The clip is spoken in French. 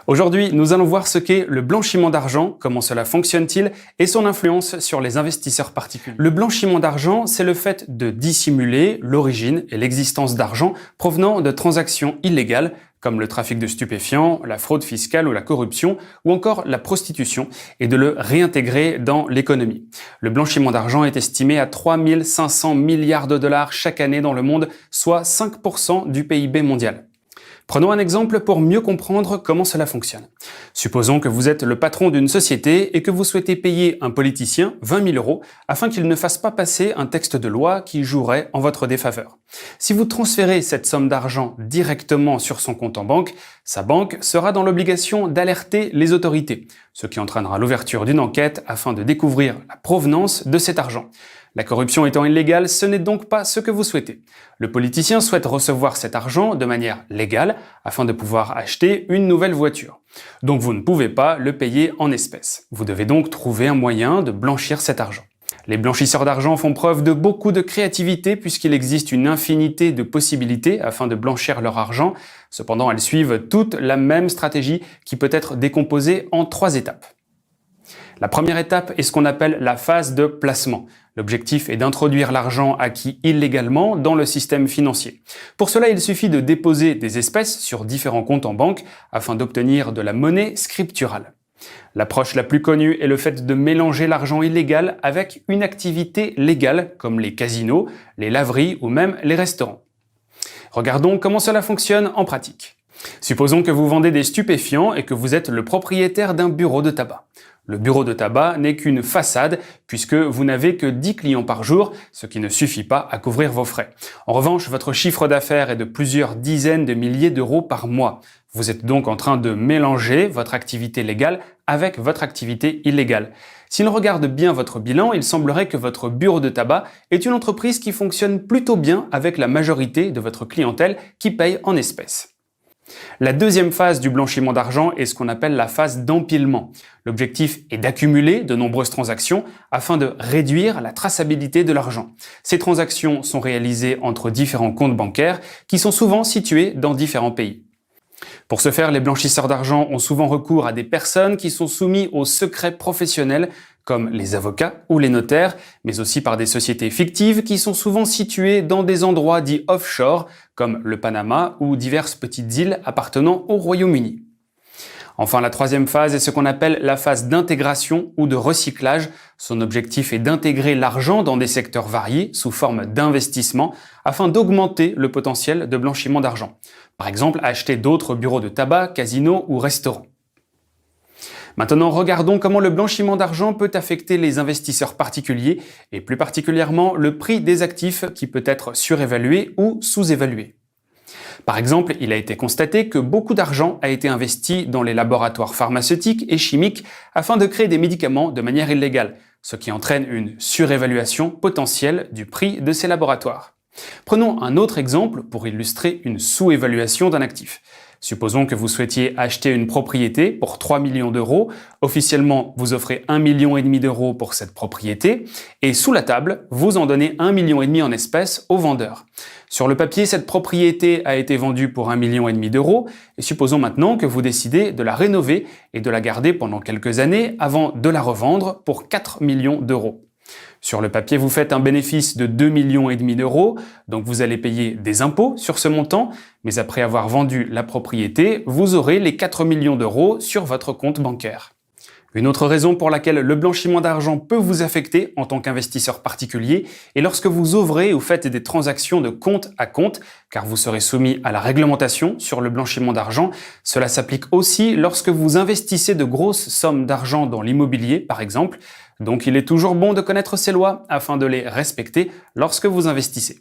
Aujourd'hui, nous allons voir ce qu'est le blanchiment d'argent, comment cela fonctionne-t-il et son influence sur les investisseurs particuliers. Le blanchiment d'argent, c'est le fait de dissimuler l'origine et l'existence d'argent provenant de transactions illégales comme le trafic de stupéfiants, la fraude fiscale ou la corruption, ou encore la prostitution, et de le réintégrer dans l'économie. Le blanchiment d'argent est estimé à 3 500 milliards de dollars chaque année dans le monde, soit 5% du PIB mondial. Prenons un exemple pour mieux comprendre comment cela fonctionne. Supposons que vous êtes le patron d'une société et que vous souhaitez payer un politicien 20 000 € afin qu'il ne fasse pas passer un texte de loi qui jouerait en votre défaveur. Si vous transférez cette somme d'argent directement sur son compte en banque, sa banque sera dans l'obligation d'alerter les autorités, ce qui entraînera l'ouverture d'une enquête afin de découvrir la provenance de cet argent. La corruption étant illégale, ce n'est donc pas ce que vous souhaitez. Le politicien souhaite recevoir cet argent de manière légale afin de pouvoir acheter une nouvelle voiture. Donc vous ne pouvez pas le payer en espèces. Vous devez donc trouver un moyen de blanchir cet argent. Les blanchisseurs d'argent font preuve de beaucoup de créativité puisqu'il existe une infinité de possibilités afin de blanchir leur argent. Cependant, elles suivent toutes la même stratégie qui peut être décomposée en 3 étapes. La première étape est ce qu'on appelle la phase de placement. L'objectif est d'introduire l'argent acquis illégalement dans le système financier. Pour cela, il suffit de déposer des espèces sur différents comptes en banque afin d'obtenir de la monnaie scripturale. L'approche la plus connue est le fait de mélanger l'argent illégal avec une activité légale comme les casinos, les laveries ou même les restaurants. Regardons comment cela fonctionne en pratique. Supposons que vous vendez des stupéfiants et que vous êtes le propriétaire d'un bureau de tabac. Le bureau de tabac n'est qu'une façade puisque vous n'avez que 10 clients par jour, ce qui ne suffit pas à couvrir vos frais. En revanche, votre chiffre d'affaires est de plusieurs dizaines de milliers d'euros par mois. Vous êtes donc en train de mélanger votre activité légale avec votre activité illégale. Si l'on regarde bien votre bilan, il semblerait que votre bureau de tabac est une entreprise qui fonctionne plutôt bien avec la majorité de votre clientèle qui paye en espèces. La deuxième phase du blanchiment d'argent est ce qu'on appelle la phase d'empilement. L'objectif est d'accumuler de nombreuses transactions afin de réduire la traçabilité de l'argent. Ces transactions sont réalisées entre différents comptes bancaires qui sont souvent situés dans différents pays. Pour ce faire, les blanchisseurs d'argent ont souvent recours à des personnes qui sont soumises au secret professionnel comme les avocats ou les notaires, mais aussi par des sociétés fictives qui sont souvent situées dans des endroits dits offshore, comme le Panama ou diverses petites îles appartenant au Royaume-Uni. Enfin, la troisième phase est ce qu'on appelle la phase d'intégration ou de recyclage. Son objectif est d'intégrer l'argent dans des secteurs variés sous forme d'investissement afin d'augmenter le potentiel de blanchiment d'argent. Par exemple, acheter d'autres bureaux de tabac, casinos ou restaurants. Maintenant, regardons comment le blanchiment d'argent peut affecter les investisseurs particuliers et plus particulièrement le prix des actifs qui peut être surévalué ou sous-évalué. Par exemple, il a été constaté que beaucoup d'argent a été investi dans les laboratoires pharmaceutiques et chimiques afin de créer des médicaments de manière illégale, ce qui entraîne une surévaluation potentielle du prix de ces laboratoires. Prenons un autre exemple pour illustrer une sous-évaluation d'un actif. Supposons que vous souhaitiez acheter une propriété pour 3 millions d'euros. Officiellement, vous offrez 1,5 million d'euros pour cette propriété et sous la table, vous en donnez 1,5 million en espèces au vendeur. Sur le papier, cette propriété a été vendue pour 1,5 million d'euros et supposons maintenant que vous décidez de la rénover et de la garder pendant quelques années avant de la revendre pour 4 millions d'euros. Sur le papier, vous faites un bénéfice de 2,5 millions d'euros, donc vous allez payer des impôts sur ce montant, mais après avoir vendu la propriété, vous aurez les 4 millions d'euros sur votre compte bancaire. Une autre raison pour laquelle le blanchiment d'argent peut vous affecter en tant qu'investisseur particulier est lorsque vous ouvrez ou faites des transactions de compte à compte, car vous serez soumis à la réglementation sur le blanchiment d'argent. Cela s'applique aussi lorsque vous investissez de grosses sommes d'argent dans l'immobilier, par exemple. Donc il est toujours bon de connaître ces lois afin de les respecter lorsque vous investissez.